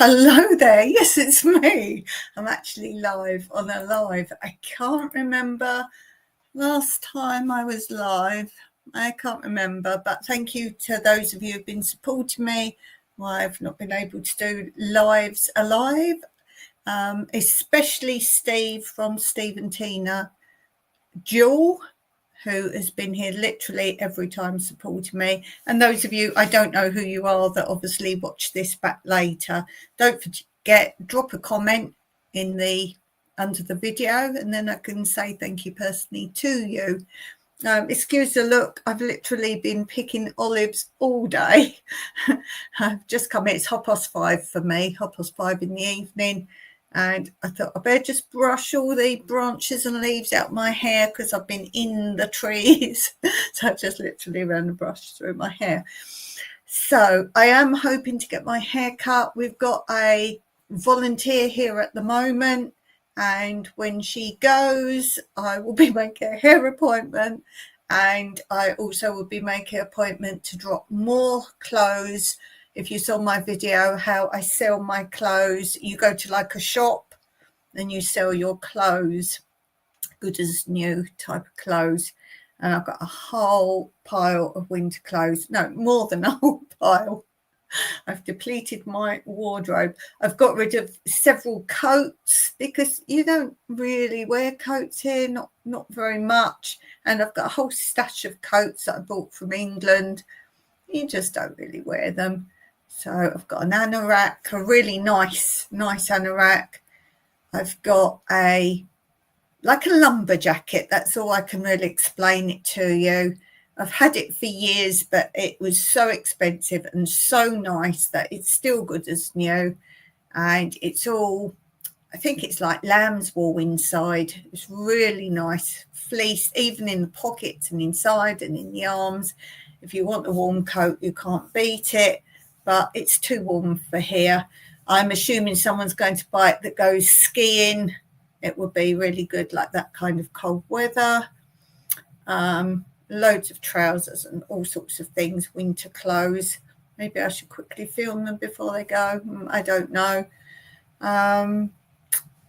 Hello there. Yes, it's me. I'm actually live on a live. I can't remember last time I was live. I can't remember, but thank you to those of you who've been supporting me. I've not been able to do lives alive, especially Steve from Steve and Tina, Jewel, who has been here literally every time supporting me. And those of you, I don't know who you are, that obviously watch this back later, don't forget, drop a comment in the under the video, and then I can say thank you personally to you. Excuse the look, I've literally been picking olives all day. I've just come in, it's 5:30 for me, 5:30 in the evening. And I thought I better just brush all the branches and leaves out my hair because I've been in the trees. So I've just literally ran a brush through my hair. So I am hoping to get my hair cut. We've got a volunteer here at the moment, and when she goes, I will be making a hair appointment, and I also will be making an appointment to drop more clothes. If you saw my video, how I sell my clothes, you go to like a shop and you sell your clothes, good as new type of clothes. And I've got a whole pile of winter clothes. No, more than a whole pile. I've depleted my wardrobe. I've got rid of several coats because you don't really wear coats here, not very much. And I've got a whole stash of coats that I bought from England. You just don't really wear them. So I've got an anorak, a really nice anorak. I've got like a lumber jacket. That's all I can really explain it to you. I've had it for years, but it was so expensive and so nice that it's still good as new. And it's all, I think it's like lamb's wool inside. It's really nice fleece, even in the pockets and inside and in the arms. If you want a warm coat, you can't beat it, but it's too warm for here. I'm assuming someone's going to buy it that goes skiing. It would be really good, like that kind of cold weather. Loads of trousers and all sorts of things, winter clothes. Maybe I should quickly film them before they go. I don't know.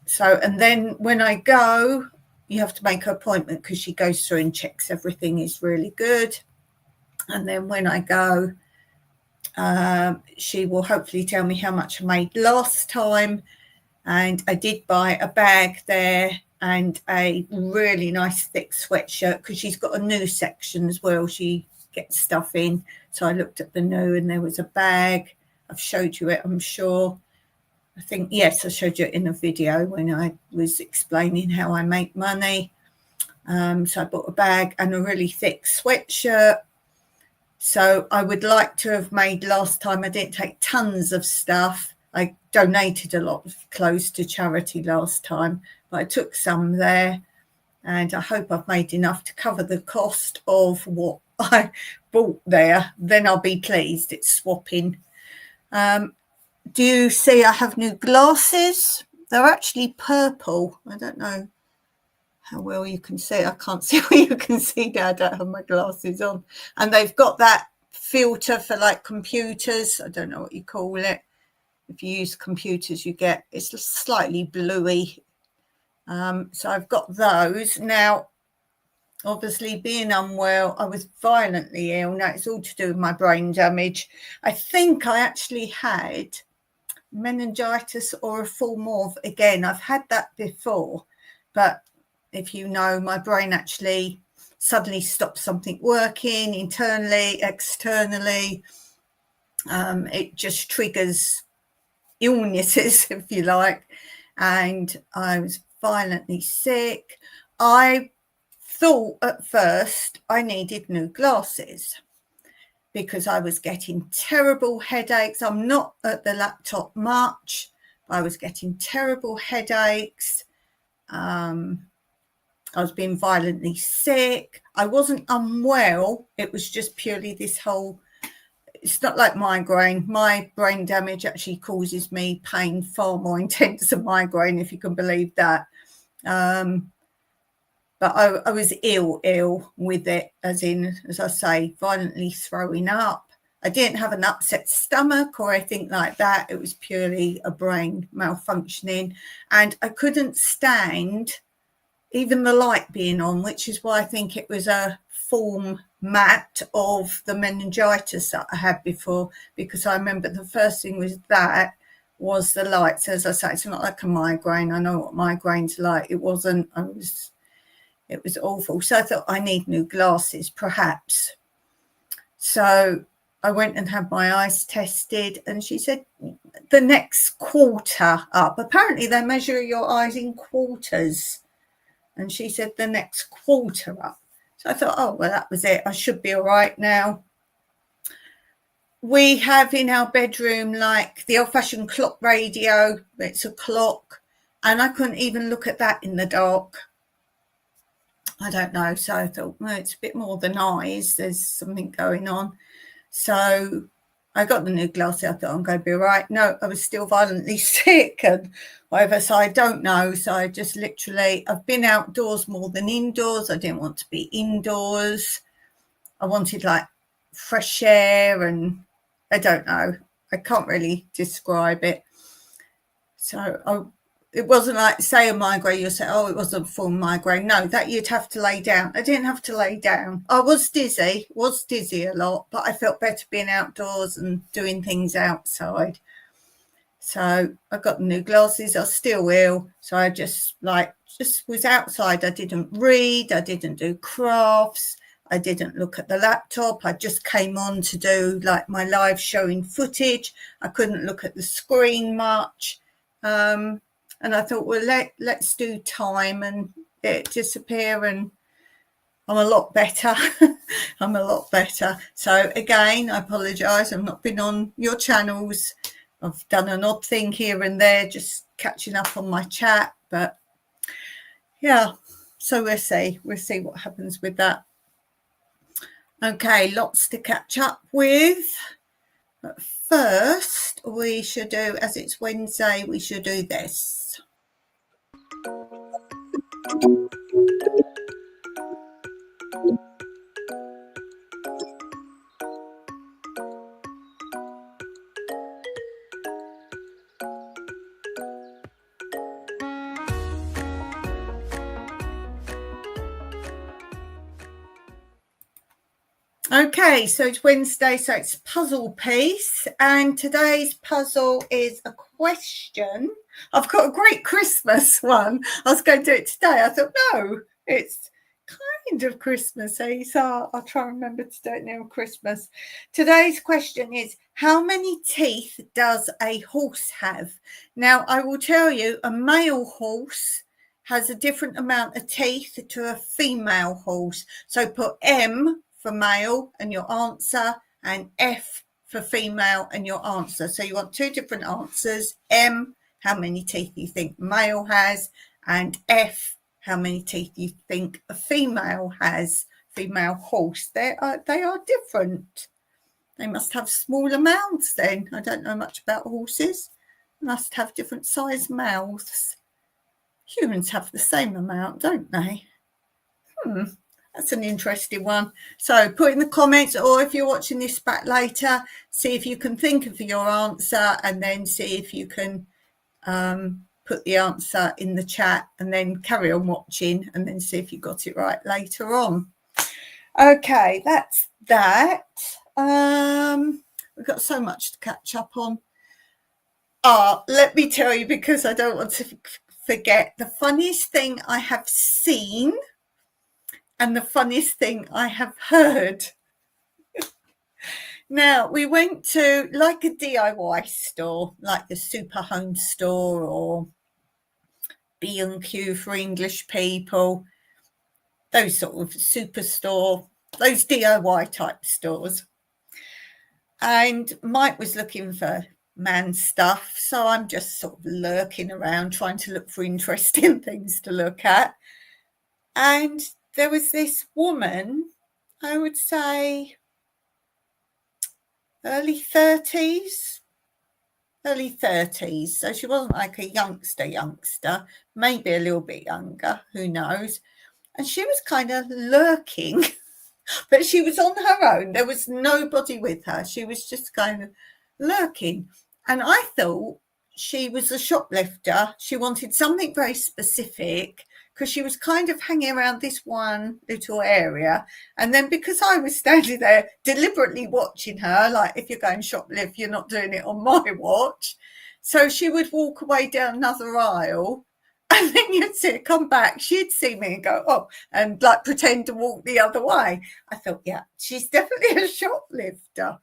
So, and then when I go, you have to make an appointment because she goes through and checks everything is really good. And then when I go, she will hopefully tell me how much I made last time. And I did buy a bag there and a really nice thick sweatshirt because she's got a new section as well. She gets stuff in. So I looked at the new and there was a bag. I've showed you it, I'm sure. I think, yes, I showed you it in a video when I was explaining how I make money. So I bought a bag and a really thick sweatshirt. So I would like to have made last time. I didn't take tons of stuff. I donated a lot of clothes to charity last time, but I took some there, and I hope I've made enough to cover the cost of what I bought there. Then I'll be pleased. It's swapping. Do you see I have new glasses? They're actually purple. I don't know how well you can see. I can't see what you can see now. I don't have my glasses on. And they've got that filter for like computers. I don't know what you call it. If you use computers, you get, it's slightly bluey. So I've got those. Now, obviously being unwell, I was violently ill. Now it's all to do with my brain damage. I think I actually had meningitis or a form of, again, I've had that before, but if you know, my brain actually suddenly stops something working internally, externally. It just triggers illnesses, if you like, and I was violently sick. I thought at first I needed new glasses because I was getting terrible headaches. I'm not at the laptop much, but I was getting terrible headaches. I was being violently sick. I wasn't unwell. It was just purely this whole, it's not like migraine. My brain damage actually causes me pain far more intense than migraine, if you can believe that. But I was ill with it, as in, as I say, violently throwing up. I didn't have an upset stomach or anything like that. It was purely a brain malfunctioning, and I couldn't stand even the light being on, which is why I think it was a format of the meningitis that I had before, because I remember the first thing was the lights. As I say, it's not like a migraine. I know what migraines are like. It wasn't. It was awful. So I thought, I need new glasses, perhaps. So I went and had my eyes tested, and she said the next quarter up. Apparently they measure your eyes in quarters. And she said the next quarter up. So I thought, oh, well, that was it. I should be all right now. We have in our bedroom like the old-fashioned clock radio. It's a clock. And I couldn't even look at that in the dark. I don't know. So I thought, well, it's a bit more than eyes. There's something going on. So I got the new glasses. I thought I'm going to be all right. No, I was still violently sick and whatever. So I don't know. So I just literally, I've been outdoors more than indoors. I didn't want to be indoors. I wanted like fresh air, and I don't know. I can't really describe it. So it wasn't like, say, a migraine. You'll say, oh, it wasn't a full migraine. No, that you'd have to lay down. I didn't have to lay down. I was dizzy a lot, but I felt better being outdoors and doing things outside. So I got the new glasses. I was still ill. So I just was outside. I didn't read. I didn't do crafts. I didn't look at the laptop. I just came on to do like my live showing footage. I couldn't look at the screen much. And I thought, well, let's do time and it disappear, and I'm a lot better. I'm a lot better. So again, I apologise. I've not been on your channels. I've done an odd thing here and there, just catching up on my chat. But yeah, so we'll see. We'll see what happens with that. Okay, lots to catch up with. But first, we should do, as it's Wednesday, we should do this. Okay, so it's Wednesday, so it's puzzle piece, and today's puzzle is a question. I've got a great Christmas one. I was going to do it today. I thought, no, it's kind of Christmassy, so I'll try and remember to do it near Christmas. Today's question is, how many teeth does a horse have? Now, I will tell you, a male horse has a different amount of teeth to a female horse. So put M for male and your answer, and F for female and your answer. So you want two different answers. M, how many teeth you think male has, and F, how many teeth you think a female has, female horse. They are different. They must have smaller mouths then. I don't know much about horses. They must have different size mouths. Humans have the same amount, don't they? That's an interesting one. So put in the comments, or if you're watching this back later, see if you can think of your answer, and then see if you can put the answer in the chat, and then carry on watching, and then see if you got it right later on. Okay, that's that. We've got so much to catch up on. Let me tell you, because I don't want to forget, the funniest thing I have seen and the funniest thing I have heard. Now, we went to like a DIY store, like the Super Home store or B&Q for English people, those sort of superstore, those DIY type stores. And Mike was looking for man stuff, so I'm just sort of lurking around trying to look for interesting things to look at. And there was this woman, I would say early 30s. So she wasn't like a youngster, maybe a little bit younger, who knows. And she was kind of lurking But she was on her own. There was nobody with her. She was just kind of lurking. And I thought she was a shoplifter. She wanted something very specific because she was kind of hanging around this one little area. And then because I was standing there deliberately watching her, like, if you're going shoplift, you're not doing it on my watch. So she would walk away down another aisle. And then you'd see her come back. She'd see me and go, oh, and like pretend to walk the other way. I thought, yeah, she's definitely a shoplifter.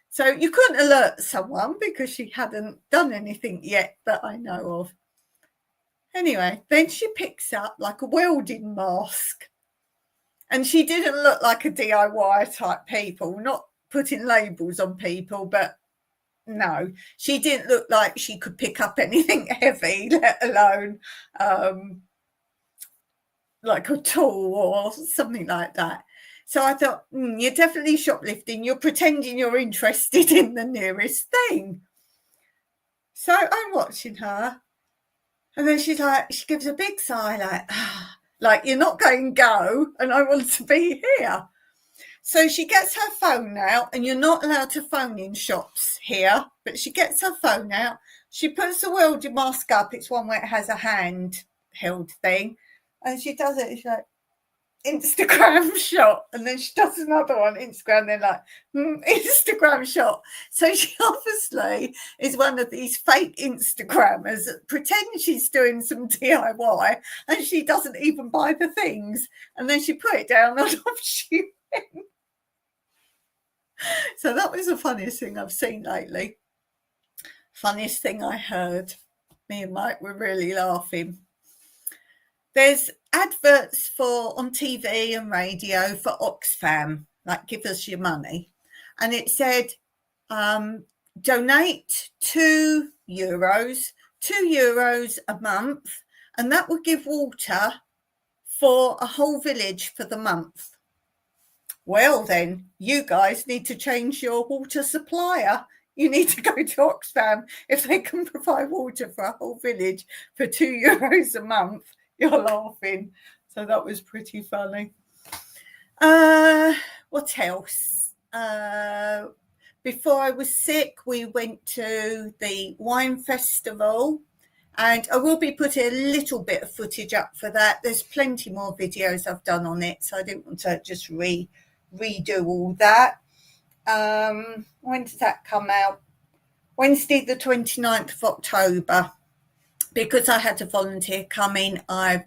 So you couldn't alert someone because she hadn't done anything yet that I know of. Anyway, then she picks up like a welding mask. And she didn't look like a DIY type people, not putting labels on people, but no, she didn't look like she could pick up anything heavy, let alone like a tool or something like that. So I thought, you're definitely shoplifting. You're pretending you're interested in the nearest thing. So I'm watching her. And then she gives a big sigh, like you're not going go, and I want to be here. So she gets her phone out, and you're not allowed to phone in shops here, but she gets her phone out. She puts the welding mask up. It's one where it has a hand-held thing. And she does it. She's like, Instagram shot. And then she does another one, Instagram. They're like, Instagram shot. So she obviously is one of these fake Instagrammers that pretend she's doing some DIY, and she doesn't even buy the things. And then she put it down and off she went. So that was the funniest thing I've seen lately. Funniest thing I heard. Me and Mike were really laughing. There's adverts on TV and radio for Oxfam, like give us your money. And it said, donate €2, €2 a month, and that will give water for a whole village for the month. Well, then, you guys need to change your water supplier. You need to go to Oxfam if they can provide water for a whole village for €2 a month. You're laughing. So that was pretty funny. What else? Before I was sick, we went to the wine festival, and I will be putting a little bit of footage up for that. There's plenty more videos I've done on it, so I didn't want to just redo all that. When did that come out? Wednesday the 29th of October. Because I had a volunteer come in, I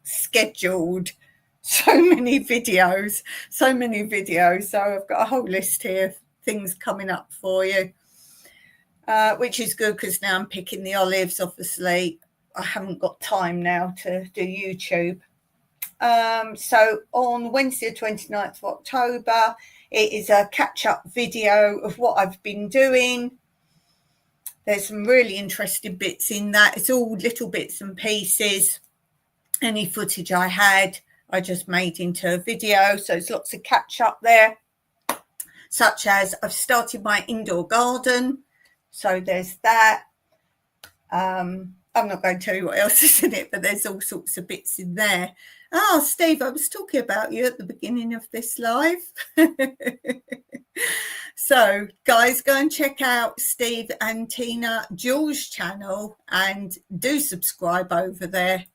scheduled so many videos. So I've got a whole list here of things coming up for you, which is good because now I'm picking the olives. Obviously, I haven't got time now to do YouTube. So on Wednesday, 29th of October, it is a catch-up video of what I've been doing. There's some really interesting bits in that. It's all little bits and pieces. Any footage I had, I just made into a video. So there's lots of catch-up there, such as I've started my indoor garden. So there's that. I'm not going to tell you what else is in it, but there's all sorts of bits in there. Oh, Steve, I was talking about you at the beginning of this live. So, guys, go and check out Steve and Tina Jules' channel and do subscribe over there.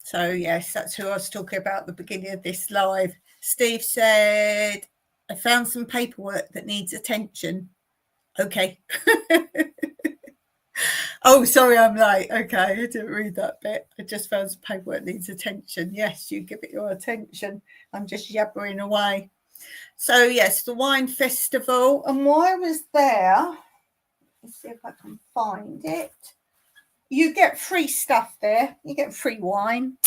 So, yes, that's who I was talking about at the beginning of this live. Steve said, I found some paperwork that needs attention. Okay. Oh, sorry, I'm late. Okay, I didn't read that bit. I just found some paperwork that needs attention. Yes, you give it your attention. I'm just yabbering away. So, yes, the wine festival. And while I was there, let's see if I can find it. You get free stuff there. You get free wine.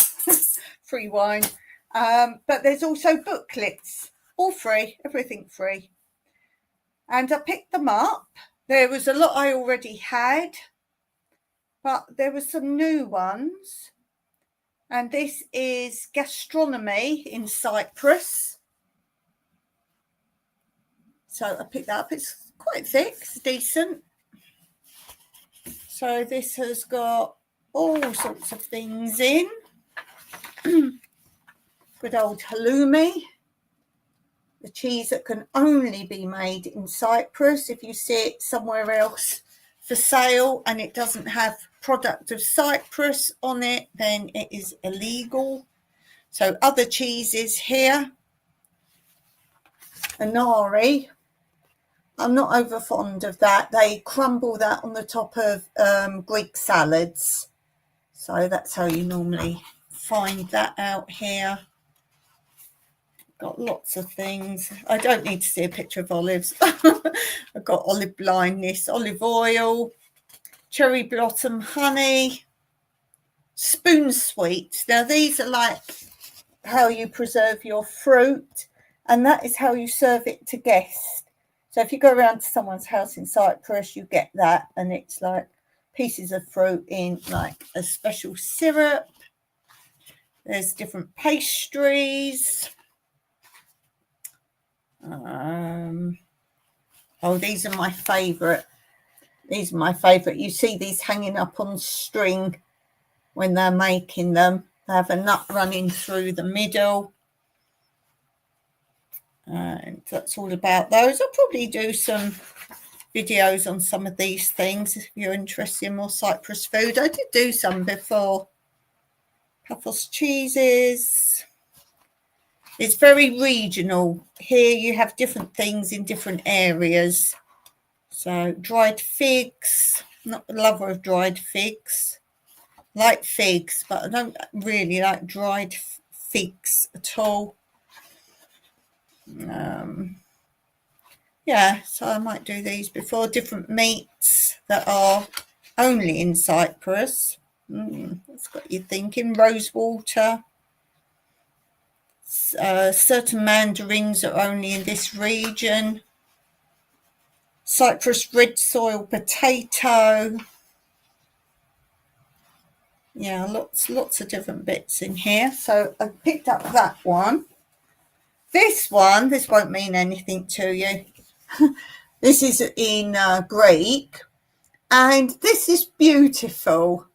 Free wine. But there's also booklets. All free. Everything free. And I picked them up. There was a lot I already had, but there were some new ones. And this is Gastronomy in Cyprus. So I picked that up. It's quite thick, it's decent. So this has got all sorts of things in. Good old halloumi, the cheese that can only be made in Cyprus. If you see it somewhere else for sale and it doesn't have product of Cyprus on it, then it is illegal. So other cheeses here, Anari. I'm not over fond of that. They crumble that on the top of Greek salads. So that's how you normally find that out here. Got lots of things. I don't need to see a picture of olives. I've got olive blindness, olive oil, cherry blossom honey, spoon sweet. Now these are like how you preserve your fruit, and that is how you serve it to guests. So if you go around to someone's house in Cyprus, you get that, and it's like pieces of fruit in like a special syrup. There's different pastries. Oh, these are my favourite. These are my favourite. You see these hanging up on string when they're making them. They have a nut running through the middle. And that's all about those. I'll probably do some videos on some of these things if you're interested in more Cyprus food. I did do some before. Paphos cheeses. It's very regional. Here you have different things in different areas. So dried figs. I'm not a lover of dried figs. Like figs, but I don't really like dried figs at all. Yeah, so I might do these before. Different meats that are only in Cyprus. That's got you thinking. Rose water. Certain mandarins are only in this region. Cyprus red soil potato. Yeah, lots of different bits in here. So I picked up that one. This won't mean anything to you. This is in Greek, and this is beautiful.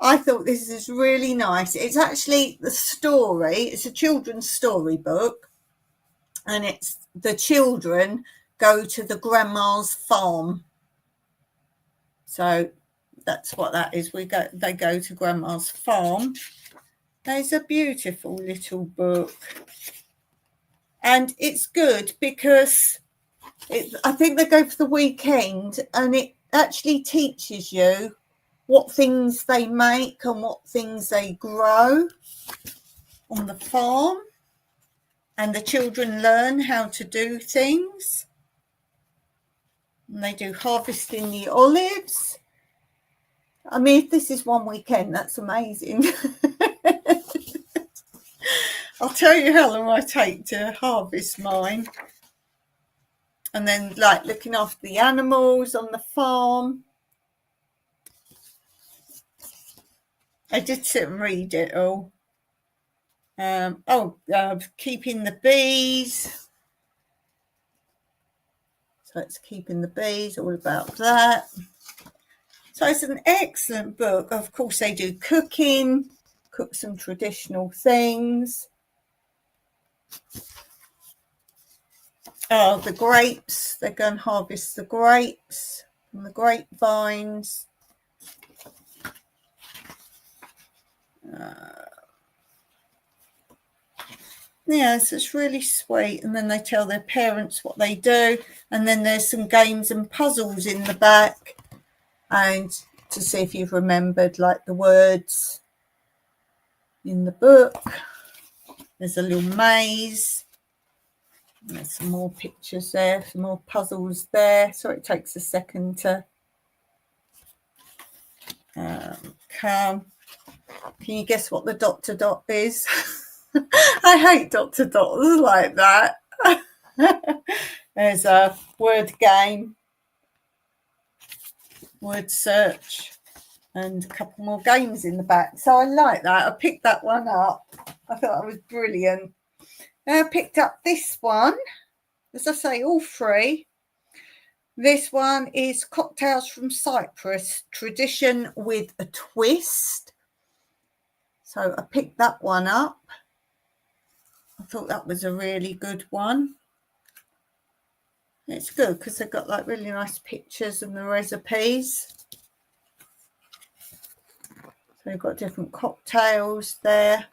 I thought this is really nice. It's actually the story. It's a children's storybook, and it's the children go to the grandma's farm. So that's what that is. They go to grandma's farm. There's a beautiful little book, and it's good because I think they go for the weekend, and it actually teaches you what things they make and what things they grow on the farm, and the children learn how to do things. And they do harvesting the olives. I mean, if this is one weekend, that's amazing. I'll tell you how long I take to harvest mine. And then like looking after the animals on the farm. I did sit and read it all. Keeping the bees. So it's keeping the bees, all about that. So it's an excellent book. Of course, they do cooking, cook some traditional things. Oh, the grapes. They go and harvest the grapes from the grapevines. Yeah, so it's really sweet. And then they tell their parents what they do. And then there's some games and puzzles in the back. And to see if you've remembered like the words in the book. There's a little maze. There's some more pictures there, some more puzzles there. So it takes a second to come. Can you guess what the dot to dot is? I hate dot to dots like that. There's a word game, word search, and a couple more games in the back. So I like that. I picked that one up. I thought that was brilliant. I picked up this one, as I say, all free. This one is Cocktails from Cyprus, Tradition with a Twist. So I picked that one up. I thought that was a really good one. It's good because they've got like really nice pictures and the recipes. So you've got different cocktails there.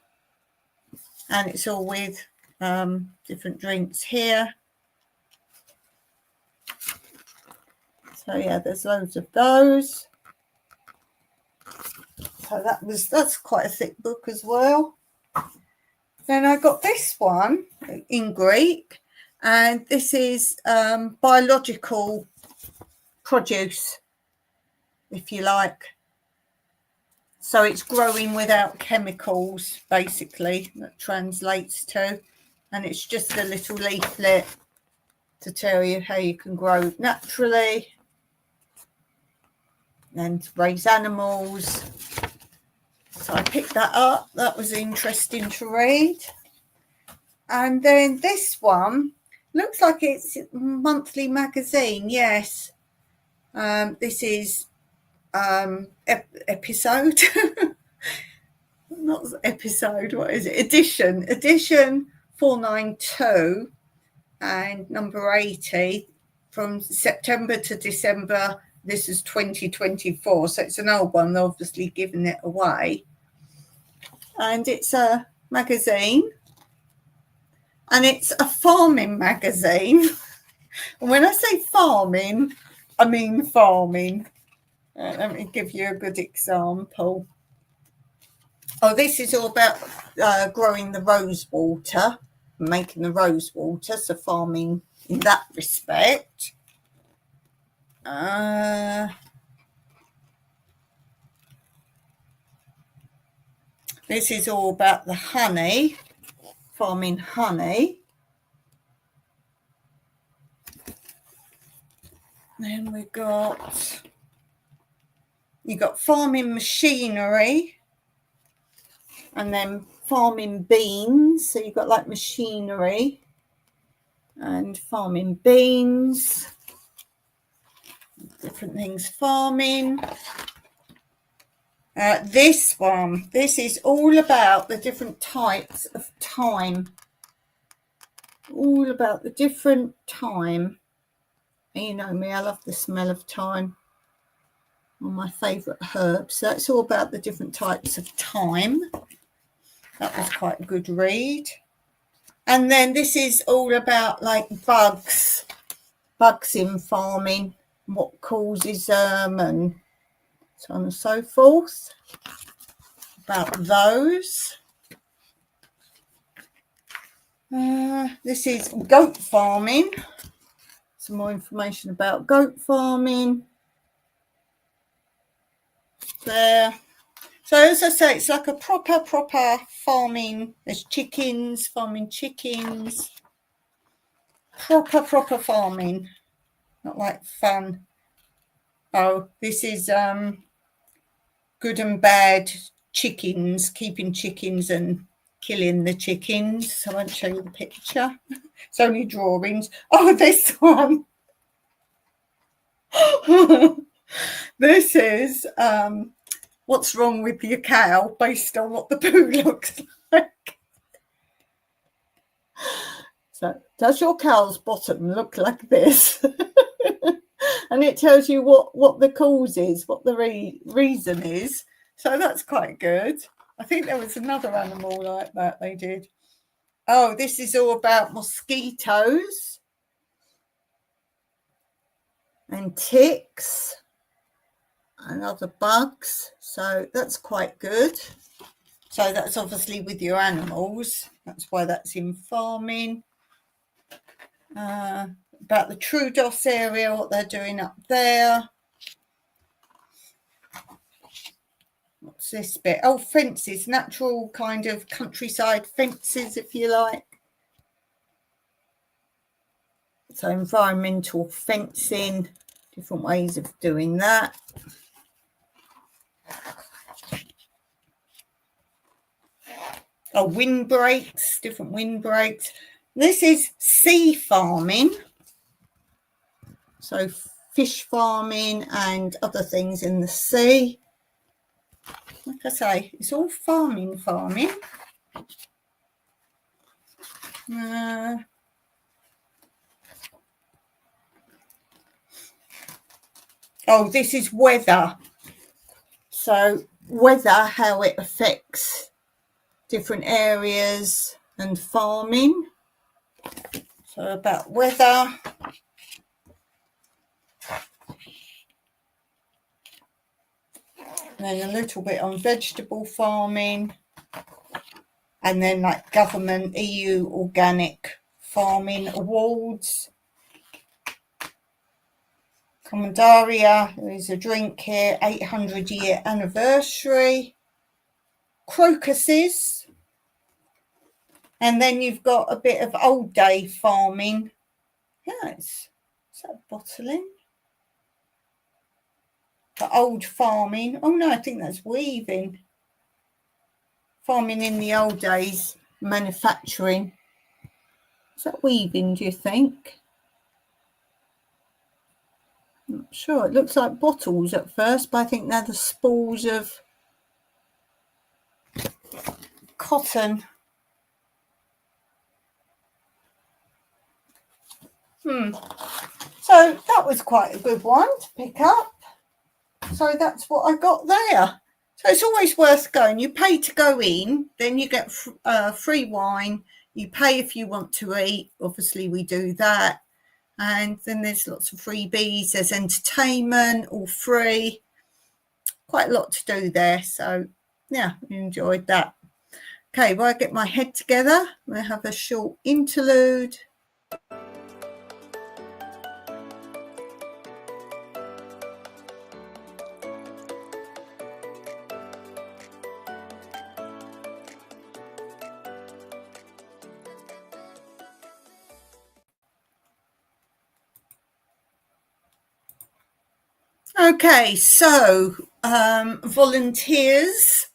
And it's all with different drinks here. So yeah, there's loads of those. So that's quite a thick book as well. Then I got this one in Greek, and this is biological produce, if you like. So it's growing without chemicals, basically, that translates to. And it's just a little leaflet to tell you how you can grow naturally and raise animals. So I picked that up. That was interesting to read. And then this one looks like it's a monthly magazine. Yes. This is episode. Not episode. What is it? Edition 492 and number 80 from September to December. This is 2024. So it's an old one. They're obviously giving it away. And it's a magazine. And it's a farming magazine. And when I say farming, I mean farming. Let me give you a good example. Oh, this is all about growing the rose water, making the rose water, so farming in that respect. This is all about the honey, farming honey. Then you got farming machinery, and then farming beans. So you've got like machinery and farming beans, different things farming. This is all about the different types of thyme. All about the different thyme. You know me, I love the smell of thyme. One of my favourite herbs. So it's all about the different types of thyme. That was quite a good read. And then this is all about like bugs in farming, what causes them, and so on and so forth. About those. This is goat farming. Some more information about goat farming there. So as I say, it's like a proper farming. There's chickens, farming chickens. Proper farming. Not like fun. Oh, this is good and bad chickens, keeping chickens and killing the chickens. So I won't show you the picture. It's only drawings. Oh, this one. This is what's wrong with your cow based on what the poo looks like. So does your cow's bottom look like this? And it tells you what the cause is, what the reason is. So that's quite good. I think there was another animal like that they did. Oh, this is all about mosquitoes and ticks and other bugs. So that's quite good. So that's obviously with your animals. That's why that's in farming. About the Troodos area, what they're doing up there. What's this bit? Oh, fences, natural kind of countryside fences, if you like. So environmental fencing, different ways of doing that. Oh, windbreaks, different windbreaks. This is sea farming. So fish farming and other things in the sea. Like I say, it's all farming. Oh, this is weather. So weather, how it affects different areas and farming. So about weather. And then a little bit on vegetable farming. And then like government EU organic farming awards. Commandaria, there is a drink here, 800-year anniversary. Crocuses. And then you've got a bit of old day farming. Yeah, is that bottling? For old farming. Oh no, I think that's weaving. Farming in the old days, manufacturing. Is that weaving, do you think? I'm not sure. It looks like bottles at first, but I think they're the spools of cotton. So that was quite a good one to pick up. So that's what I got there. So it's always worth going. You pay to go in, then you get free wine. You pay if you want to eat. Obviously, we do that. And then there's lots of freebies. There's entertainment, all free. Quite a lot to do there. So, yeah, enjoyed that. Okay, while I get my head together, we'll have a short interlude. Okay, so volunteers.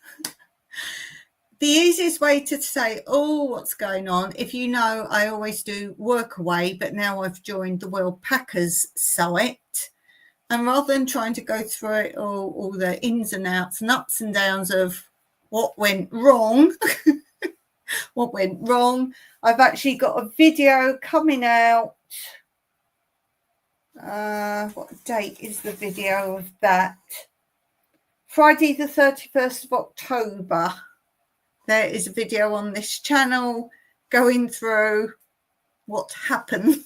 The easiest way to say, oh, what's going on, if you know, I always do work away, but now I've joined the World Packers site. And rather than trying to go through it all the ins and outs and ups and downs of what went wrong, I've actually got a video coming out. What date is the video of that? Friday the 31st of October. There is a video on this channel going through what happened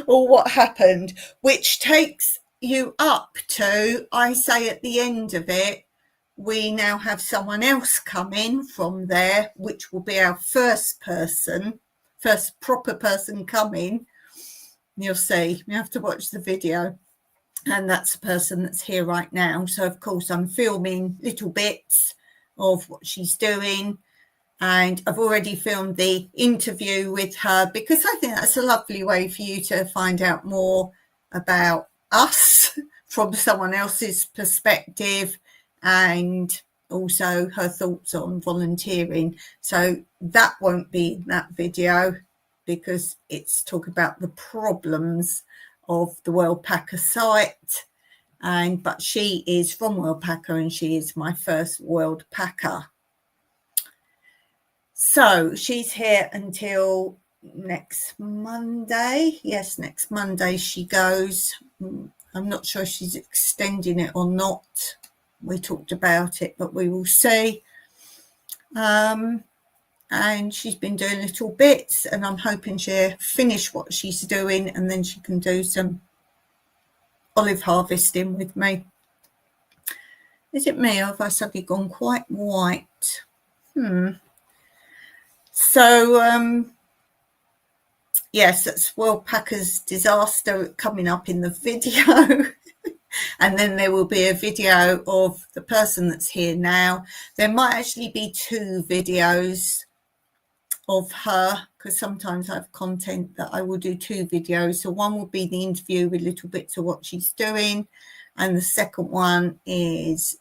or what happened, which takes you up to, I say at the end of it, we now have someone else come in from there, which will be our first proper person coming. You'll see, you have to watch the video. And that's the person that's here right now. So, of course, I'm filming little bits of what she's doing. And I've already filmed the interview with her because I think that's a lovely way for you to find out more about us from someone else's perspective and also her thoughts on volunteering. So that won't be in that video because it's talk about the problems of the World Packer site. But she is from World Packer and she is my first World Packer. So she's here until next Monday. Yes, next Monday she goes. I'm not sure if she's extending it or not. We talked about it, but we will see. And she's been doing little bits and I'm hoping she'll finish what she's doing and then she can do some olive harvesting with me. Is it me or have I suddenly gone quite white? So, yes, that's World Packers disaster coming up in the video. And then there will be a video of the person that's here now. There might actually be 2 videos of her because sometimes I have content that I will do 2 videos. So one will be the interview with little bits of what she's doing. And the second one is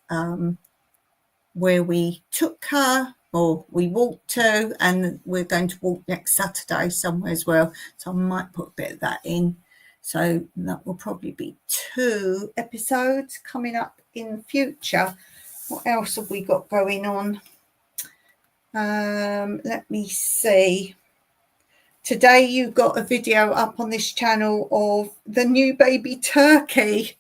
where we took her or we walked to, and we're going to walk next Saturday somewhere as well. So I might put a bit of that in. So that will probably be 2 episodes coming up in future. What else have we got going on? Let me see. Today you got a video up on this channel of the new baby turkey.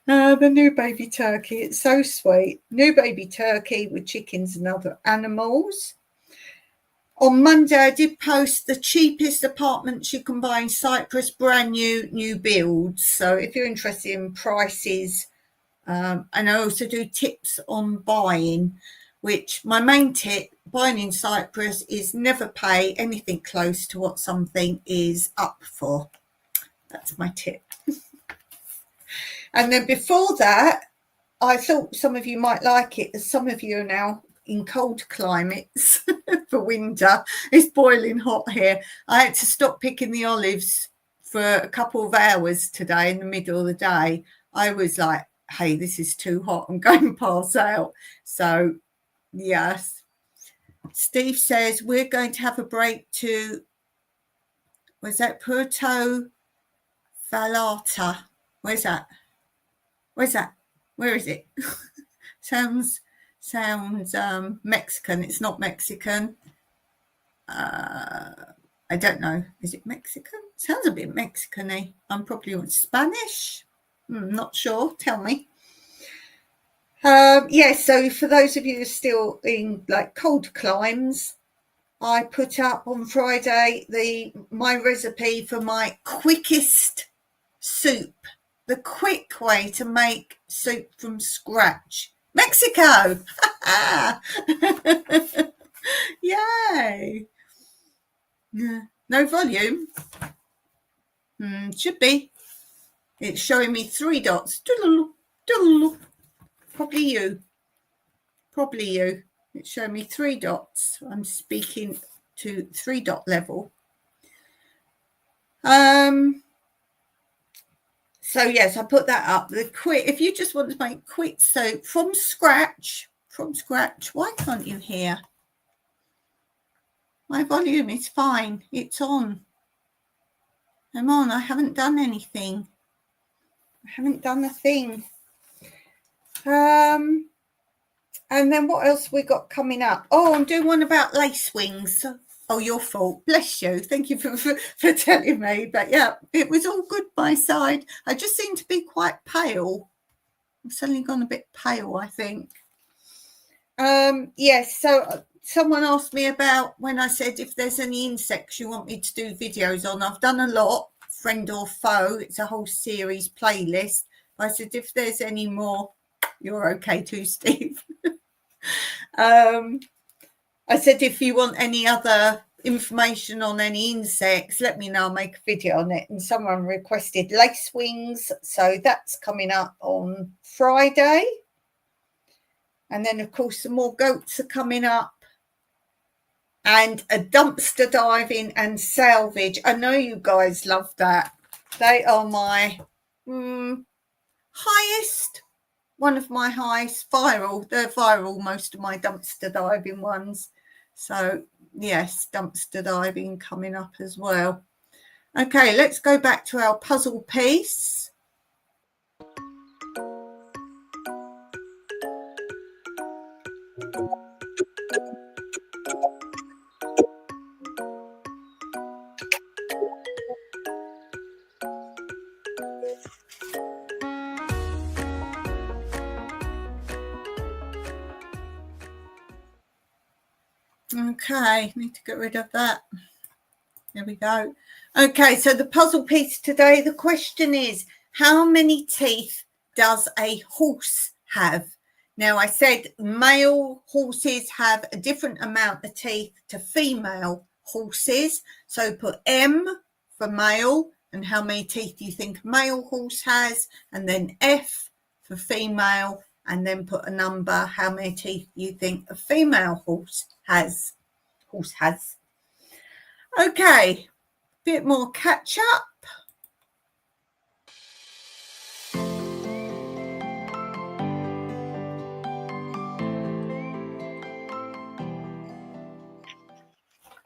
The new baby turkey. It's so sweet. New baby turkey with chickens and other animals. On Monday, I did post the cheapest apartments you can buy in Cyprus, brand new builds. So if you're interested in prices, and I also do tips on buying, which my main tip, buying in Cyprus, is never pay anything close to what something is up for. That's my tip. And then before that, I thought some of you might like it, as some of you are now in cold climates for winter. It's boiling hot here. I had to stop picking the olives for a couple of hours today in the middle of the day. I was like, hey, this is too hot. I'm going to pass out. So, yes. Steve says we're going to have a break to, was that Puerto Vallarta? Where's that? Where's that? Where is it? Sounds Mexican. It's not Mexican. I don't know. Is it Mexican? Sounds a bit Mexican-y. I'm probably on Spanish. Not sure. Tell me. Yes, so for those of you who are still in like cold climes, I put up on Friday my recipe for my quickest soup. The quick way to make soup from scratch. Mexico! Yay! No volume? Should be. It's showing me 3 dots. Probably you. It's showing me 3 dots. I'm speaking to 3 dot level. So yes, I put that up. If you just want to make quick soup from scratch, why can't you hear? My volume is fine. It's on. I'm on. I haven't done anything. I haven't done a thing. And then what else we got coming up? Oh, I'm doing one about lace wings. Oh, your fault. Bless you. Thank you for telling me. But yeah, it was all good my side. I just seem to be quite pale. I've suddenly gone a bit pale, I think. Yes, so someone asked me about when I said if there's any insects you want me to do videos on. I've done a lot, friend or foe. It's a whole series playlist. I said if there's any more, you're okay too, Steve. I said if you want any other information on any insects, let me know. I'll make a video on it. And someone requested lace wings, so that's coming up on Friday. And then, of course, some more goats are coming up. And a dumpster diving and salvage. I know you guys love that. They are my highest, one of my highest viral. They're viral, most of my dumpster diving ones. So, yes, dumpster diving coming up as well. Okay, let's go back to our puzzle piece. Okay, need to get rid of that. There we go. Okay, so the puzzle piece today, the question is, how many teeth does a horse have? Now, I said male horses have a different amount of teeth to female horses. So put M for male and how many teeth you think a male horse has, and then F for female, and then put a number, how many teeth you think a female horse has. Okay, bit more catch up.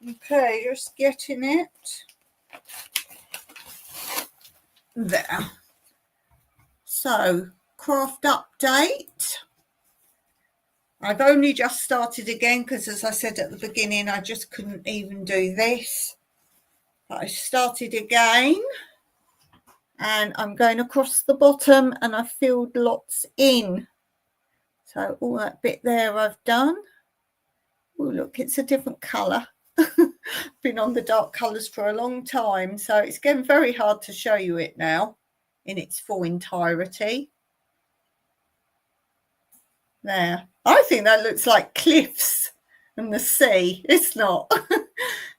Okay, just getting it. there. So, craft update. I've only just started again because, as I said at the beginning, I just couldn't even do this. But I started again, and I'm going across the bottom, and I filled lots in. So all that bit there I've done. Oh, look, it's a different colour. Been on the dark colours for a long time, so it's getting very hard to show you it now in its full entirety. There. I think that looks like cliffs and the sea. It's not.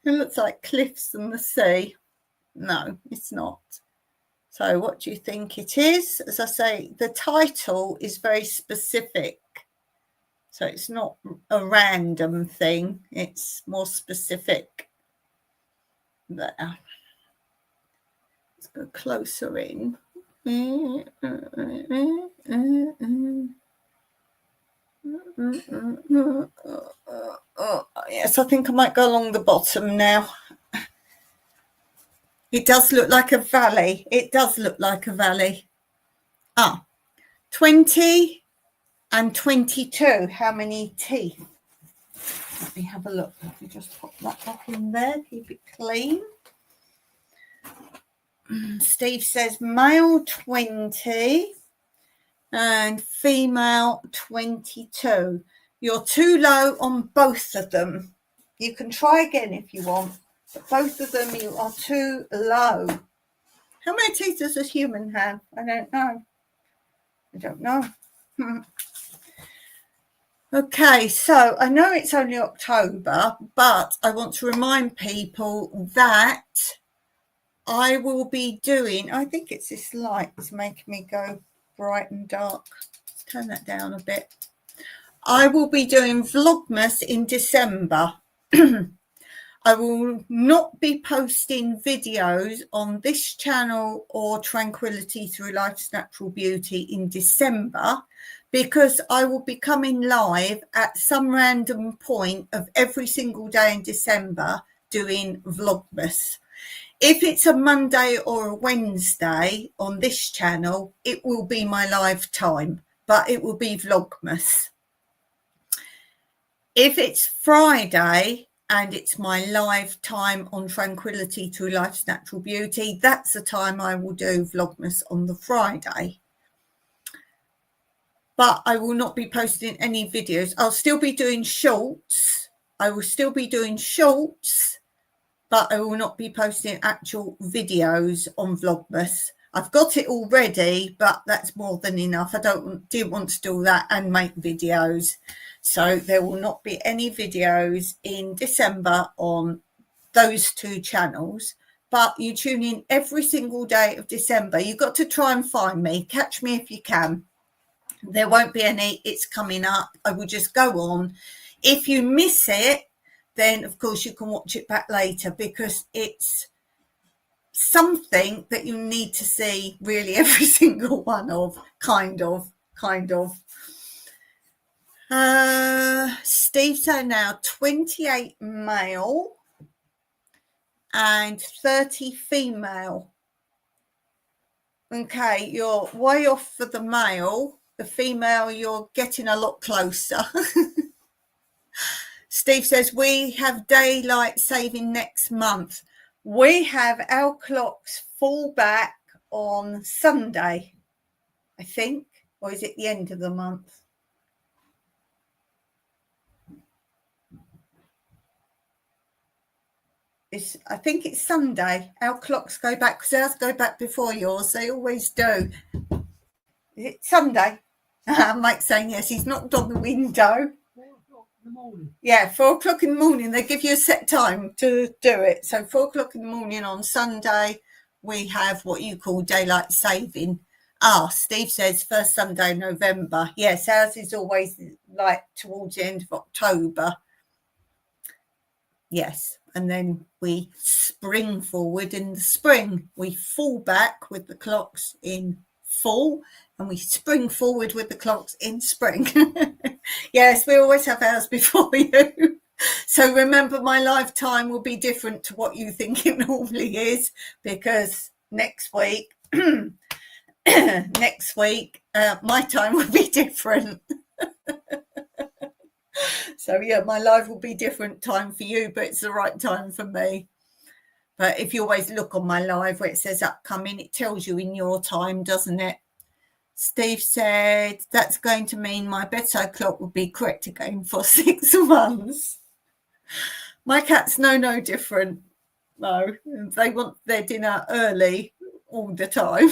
It looks like cliffs and the sea. No, it's not. So what do you think it is? As I say, the title is very specific. So it's not a random thing. It's more specific. There. Let's go closer in. Yes, I think I might go along the bottom now. It does look like a valley. It does look like a valley. 20 and 22. How many teeth? Let me have a look. Let me just pop that back in there. Keep it clean. Steve says male 20 and female 22. You're too low on both of them. You can try again if you want, but both of them you are too low. How many teeth does a human have? I don't know. Okay, so I know it's only October, but I want to remind people that I will be doing, I think it's this light that's making me go bright and dark. Let's turn that down a bit. I will be doing Vlogmas in December. I will not be posting videos on this channel or Tranquility Through Life's Natural Beauty in December, because I will be coming live at some random point of every single day in December doing Vlogmas. If it's a Monday or a Wednesday on this channel, it will be my live time, but it will be Vlogmas. If it's Friday and it's my live time on Tranquility Through Life's Natural Beauty, that's the time I will do Vlogmas on the Friday. But I will not be posting any videos. I'll still be doing shorts. But I will not be posting actual videos on Vlogmas. I've got it already, but that's more than enough. I didn't want to do that and make videos. So there will not be any videos in December on those two channels. But you tune in every single day of December. You've got to try and find me. Catch me if you can. There won't be any. It's coming up. I will just go on. If you miss it, then of course you can watch it back later, because it's something that you need to see really every single one of, kind of. Steve said now 28 male and 30 female. Okay, you're way off for the male. The female, you're getting a lot closer. Steve says, we have daylight saving next month. We have our clocks fall back on Sunday, I think. Or is it the end of the month? I think it's Sunday. Our clocks go back, because ours go back before yours. They always do. Is it Sunday? Mike's saying yes. He's knocked on the window. 4 o'clock in the morning. Yeah, 4 o'clock in the morning. They give you a set time to do it. So 4 o'clock in the morning on Sunday, we have what you call daylight saving. Steve says first Sunday in November. Yes, ours is always like towards the end of October. Yes, and then we spring forward in the spring. We fall back with the clocks in fall, and we spring forward with the clocks in spring. Yes, we always have ours before you. So remember, my lifetime will be different to what you think it normally is, because next week next week, my time will be different. So yeah, my live will be different time for you, but it's the right time for me. But if you always look on my live where it says upcoming, it tells you in your time, doesn't it? Steve said, that's going to mean my bedside clock will be correct again for 6 months. My cats know no different. No, they want their dinner early all the time.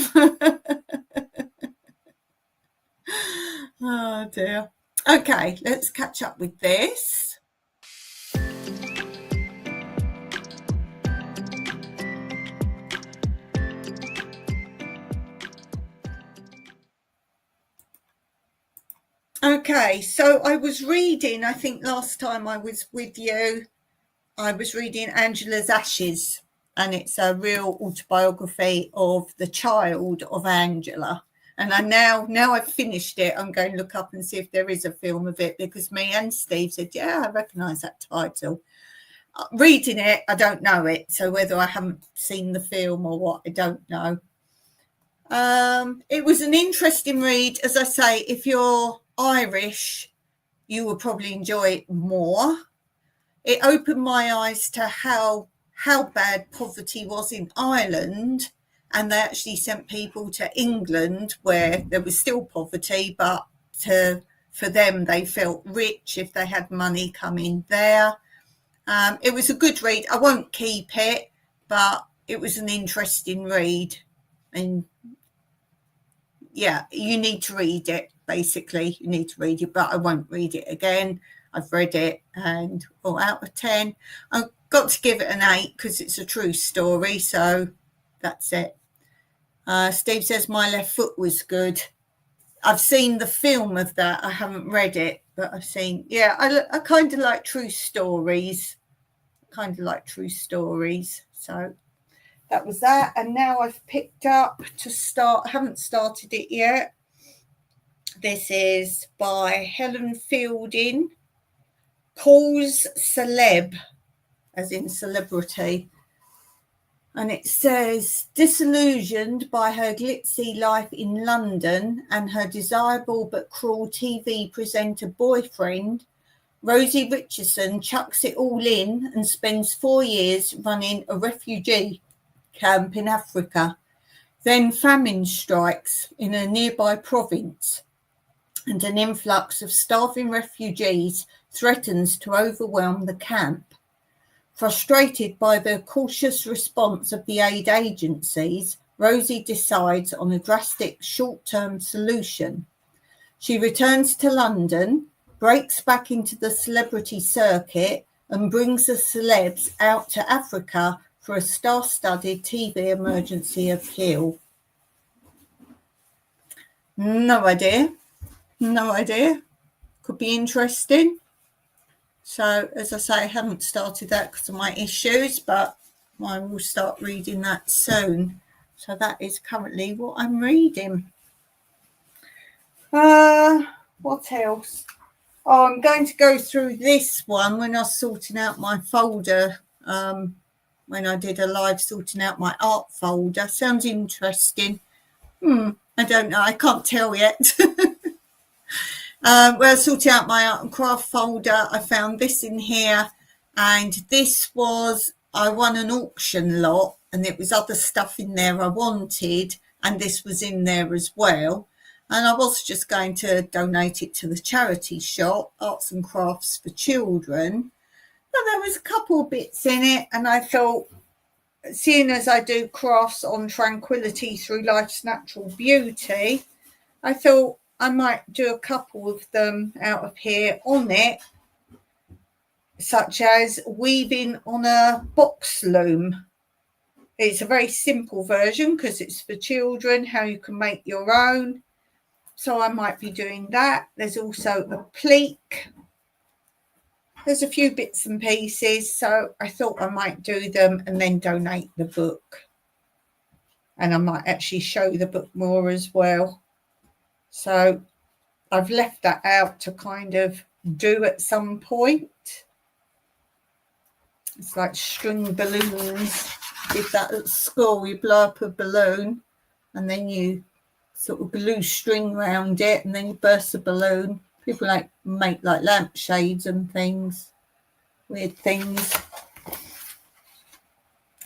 Oh dear. Okay, let's catch up with this. Okay, so I was reading, I think last time I was with you, I was reading Angela's Ashes, and it's a real autobiography of the child of Angela. And I now I've finished it, I'm going to look up and see if there is a film of it, because me and Steve said, yeah, I recognise that title. Reading it, I don't know it. So whether I haven't seen the film or what, I don't know. It was an interesting read. As I say, if you're Irish, you will probably enjoy it more. It opened my eyes to how bad poverty was in Ireland, and they actually sent people to England where there was still poverty, but for them they felt rich if they had money coming there. It was a good read. I won't keep it, but it was an interesting read. And yeah, you need to read it, basically. You need to read it, but I won't read it again. I've read it, and out of 10, I've got to give it an 8 because it's a true story, so that's it. Steve says my left foot was good. I've seen the film of that. I haven't read it, but I've seen, yeah, I kind of like true stories. So that was that. And now I've picked up to start, I haven't started it yet. This is by Helen Fielding, Cause Celeb, as in celebrity. And it says, disillusioned by her glitzy life in London and her desirable but cruel TV presenter boyfriend, Rosie Richardson chucks it all in and spends 4 years running a refugee camp in Africa. Then famine strikes in a nearby province, and an influx of starving refugees threatens to overwhelm the camp. Frustrated by the cautious response of the aid agencies, Rosie decides on a drastic short-term solution. She returns to London, breaks back into the celebrity circuit, and brings the celebs out to Africa for a star-studded TV emergency appeal. No idea. Could be interesting. So, as I say, I haven't started that because of my issues, but I will start reading that soon. So that is currently what I'm reading. What else? Oh, I'm going to go through this one when I was sorting out my folder, when I did a live sorting out my art folder. Sounds interesting. I don't know. I can't tell yet. Well, sorting out my art and craft folder, I found this in here, and this was, I won an auction lot, and it was other stuff in there I wanted, and this was in there as well. And I was just going to donate it to the charity shop, Arts and Crafts for Children. But there was a couple of bits in it, and I thought, seeing as I do crafts on tranquility through life's natural beauty, I thought I might do a couple of them out of here on it, such as weaving on a box loom. It's a very simple version because it's for children, how you can make your own. So I might be doing that. There's also a pleat. There's a few bits and pieces, so I thought I might do them and then donate the book. And I might actually show the book more as well. So I've left that out to kind of do at some point. It's like string balloons. Did that at school, you blow up a balloon and then you sort of glue string around it, and then you burst the balloon. People make like lampshades and things, weird things.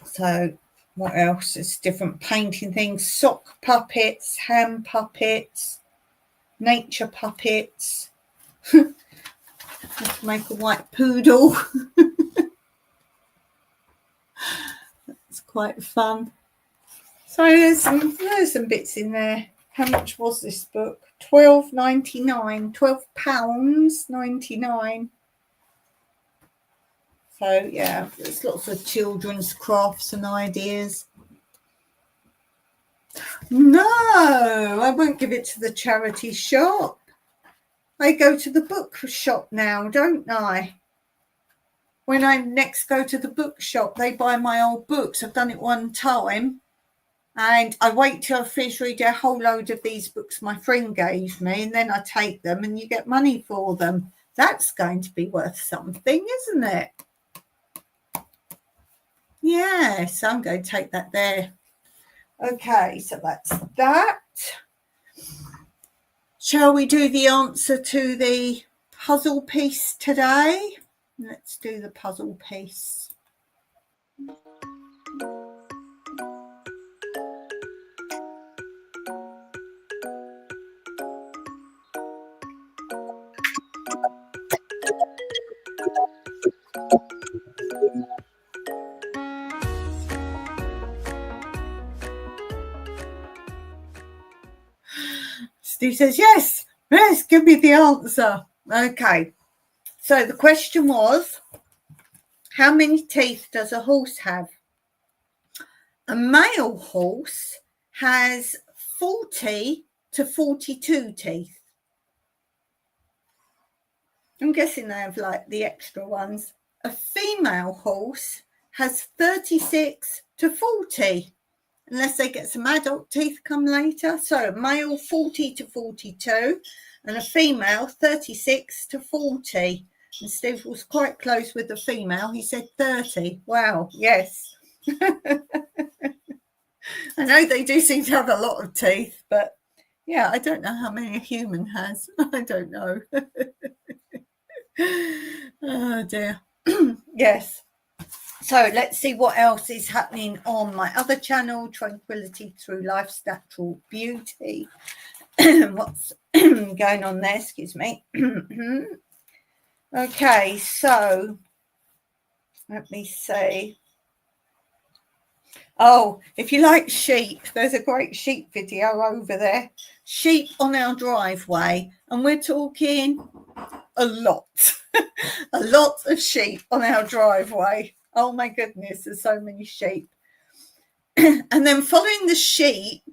So what else? It's different painting things, sock puppets, hand puppets, nature puppets. Let's make a white poodle. It's quite fun. So there's some bits in there. How much was this book? £12.99, £12.99. So yeah, there's lots of children's crafts and ideas. No, I won't give it to the charity shop. I go to the book shop now, don't I? When I next go to the bookshop, they buy my old books. I've done it one time, and I wait till I finish reading a whole load of these books my friend gave me, and then I take them and you get money for them. That's going to be worth something, isn't it? Yes, I'm going to take that there. Okay, so that's that. Shall we do the answer to the puzzle piece today? Let's do the puzzle piece. Steve says, yes, give me the answer. Okay, so the question was, how many teeth does a horse have? A male horse has 40 to 42 teeth. I'm guessing they have like the extra ones. A female horse has 36 to 40. Unless they get some adult teeth come later. So male 40 to 42 and a female 36 to 40. And Steve was quite close with the female. He said 30. Wow, yes. I know they do seem to have a lot of teeth, but yeah, I don't know how many a human has. I don't know. Oh dear. Yes. So let's see what else is happening on my other channel, Tranquility Through Life's Natural Beauty. What's going on there? Excuse me. Okay, so let me see. Oh, if you like sheep, there's a great sheep video over there. Sheep on our driveway, and we're talking a lot. A lot of sheep on our driveway. Oh my goodness, there's so many sheep. And then following the sheep,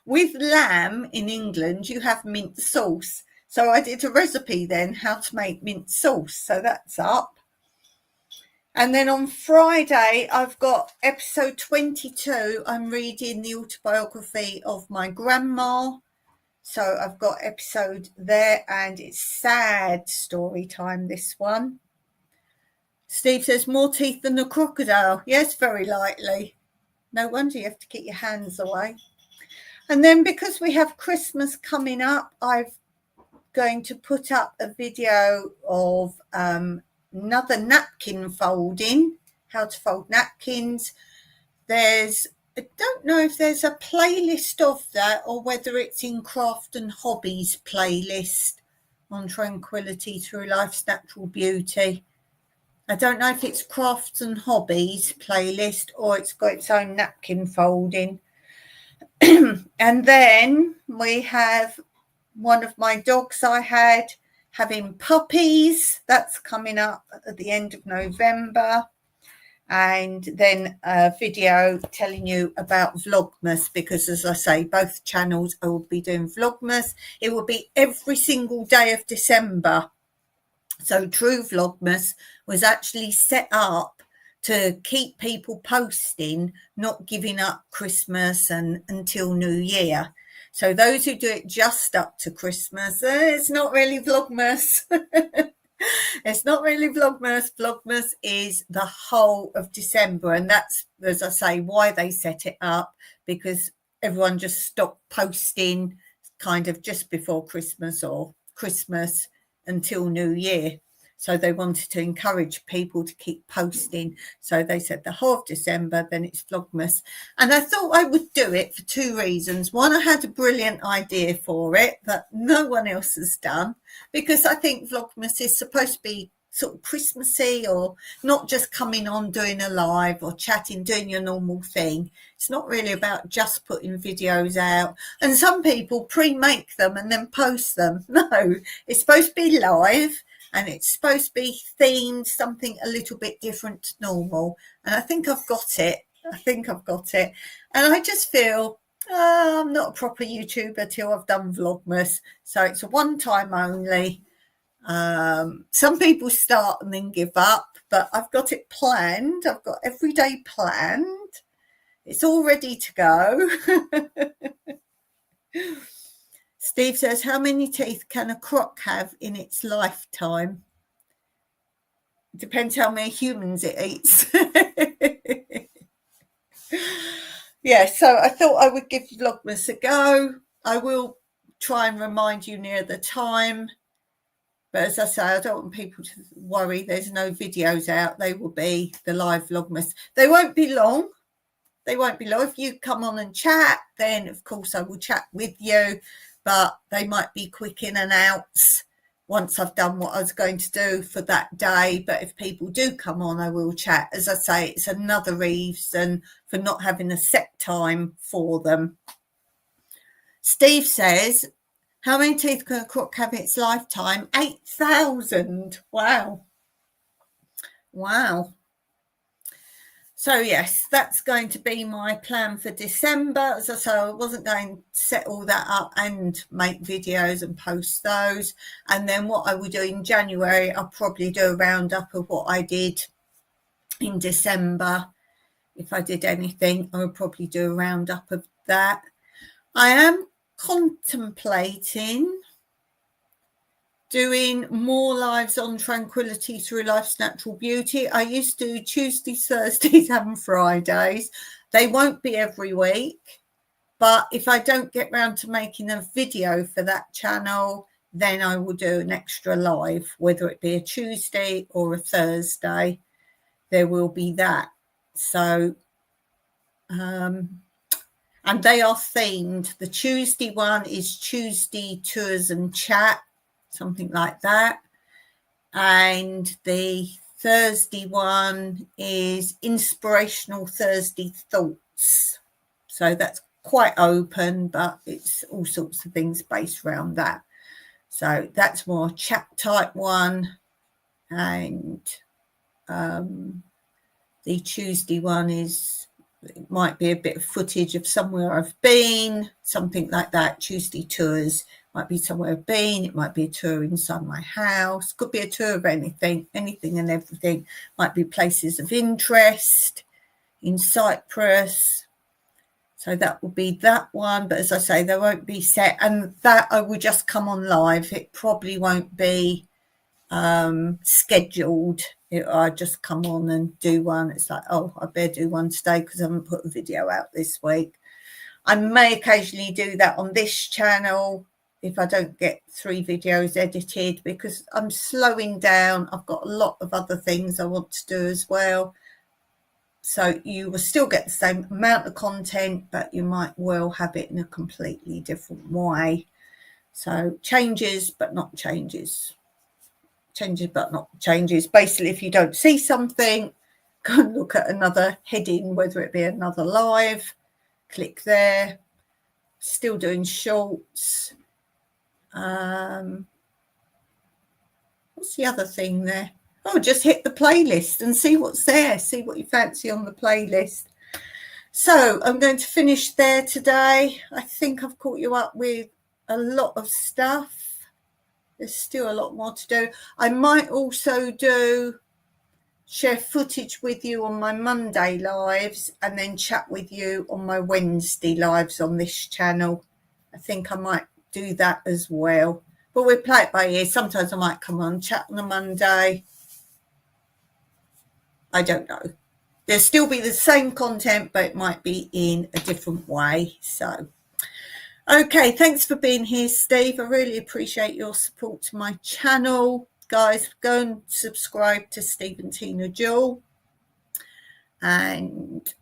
with lamb in England, you have mint sauce. So I did a recipe then, how to make mint sauce. So that's up. And then on Friday, I've got episode 22. I'm reading the autobiography of my grandma. So I've got episode there, and it's sad story time, this one. Steve says, more teeth than a crocodile. Yes, very likely. No wonder you have to keep your hands away. And then because we have Christmas coming up, I'm going to put up a video of another napkin folding, how to fold napkins. I don't know if there's a playlist of that or whether it's in Craft and Hobbies playlist on Tranquility Through Life's Natural Beauty. I don't know if it's Crafts and Hobbies playlist or it's got its own napkin folding. And then we have one of my dogs I had having puppies. That's coming up at the end of November. And then a video telling you about Vlogmas, because as I say, both channels I will be doing Vlogmas. It will be every single day of December. So True Vlogmas was actually set up to keep people posting, not giving up Christmas and until New Year. So those who do it just up to Christmas, it's not really Vlogmas. It's not really Vlogmas. Vlogmas is the whole of December, and that's, as I say, why they set it up, because everyone just stopped posting kind of just before Christmas or Christmas until New Year. So they wanted to encourage people to keep posting. So they said the whole of December, then it's Vlogmas. And I thought I would do it for two reasons. One, I had a brilliant idea for it that no one else has done, because I think Vlogmas is supposed to be sort of Christmassy, or not just coming on doing a live or chatting, doing your normal thing. It's not really about just putting videos out. And some people pre-make them and then post them. No, it's supposed to be live. And it's supposed to be themed, something a little bit different to normal. And I think I've got it. And I just feel I'm not a proper YouTuber till I've done Vlogmas. So it's a one time only. Some people start and then give up, but I've got it planned. I've got every day planned. It's all ready to go. Steve says, how many teeth can a croc have in its lifetime? Depends how many humans it eats. Yeah, so I thought I would give Vlogmas a go. I will try and remind you near the time. But as I say, I don't want people to worry. There's no videos out. They will be the live Vlogmas. They won't be long. If you come on and chat, then of course I will chat with you. But they might be quick in and outs once I've done what I was going to do for that day. But if people do come on, I will chat. As I say, it's another reason for not having a set time for them. Steve says, how many teeth can a croc have in its lifetime? 8,000. Wow. So yes, that's going to be my plan for December. As I say, I wasn't going to set all that up and make videos and post those. And then what I will do in January, I'll probably do a roundup of what I did in December. If I did anything, I would probably do a roundup of that. I am contemplating doing more lives on Tranquility Through Life's Natural Beauty. I used to do Tuesdays, Thursdays and Fridays. They won't be every week, but if I don't get round to making a video for that channel, then I will do an extra live, whether it be a Tuesday or a Thursday. There will be that. So, and they are themed. The Tuesday one is Tuesday Tours and Chat, something like that. And the Thursday one is Inspirational Thursday Thoughts. So that's quite open, but it's all sorts of things based around that. So that's more chat type one. And the Tuesday one is, it might be a bit of footage of somewhere I've been, something like that. Tuesday tours might be somewhere I've been. It might be a tour inside my house. Could be a tour of anything and everything. Might be places of interest in Cyprus. So that will be that one. But as I say, they won't be set. And that I will just come on live. It probably won't be scheduled. I just come on and do one. It's like, oh, I better do one today because I haven't put a video out this week. I may occasionally do that on this channel if I don't get 3 videos edited, because I'm slowing down. I've got a lot of other things I want to do as well. So you will still get the same amount of content, but you might well have it in a completely different way. So changes, but not changes. Changes, but not changes. Basically, if you don't see something, go and look at another heading, whether it be another live, click there. Still doing shorts. What's the other thing there? Oh, just hit the playlist and see what's there. See what you fancy on the playlist. So I'm going to finish there today. I think I've caught you up with a lot of stuff. There's still a lot more to do. I might also share footage with you on my Monday lives and then chat with you on my Wednesday lives on this channel. I think I might do that as well. But we'll play it by ear. Sometimes I might come on, chat on a Monday. I don't know. There'll still be the same content, but it might be in a different way. So, okay, thanks for being here, Steve. I really appreciate your support to my channel. Guys, go and subscribe to Steve and Tina Jewell. And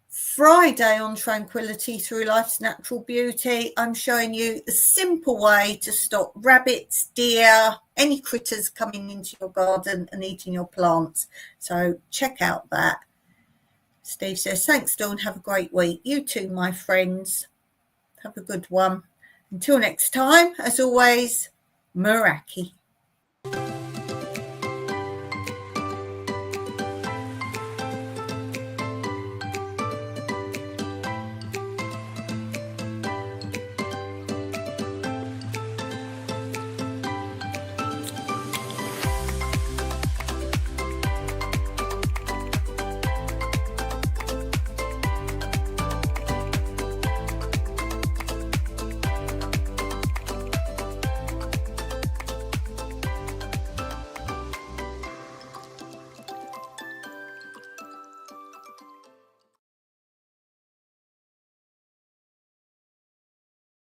Friday on Tranquility Through Life's Natural Beauty, I'm showing you a simple way to stop rabbits, deer, any critters coming into your garden and eating your plants. So check out that. Steve says, thanks, Dawn. Have a great week. You too, my friends. Have a good one. Until next time, as always, Meraki.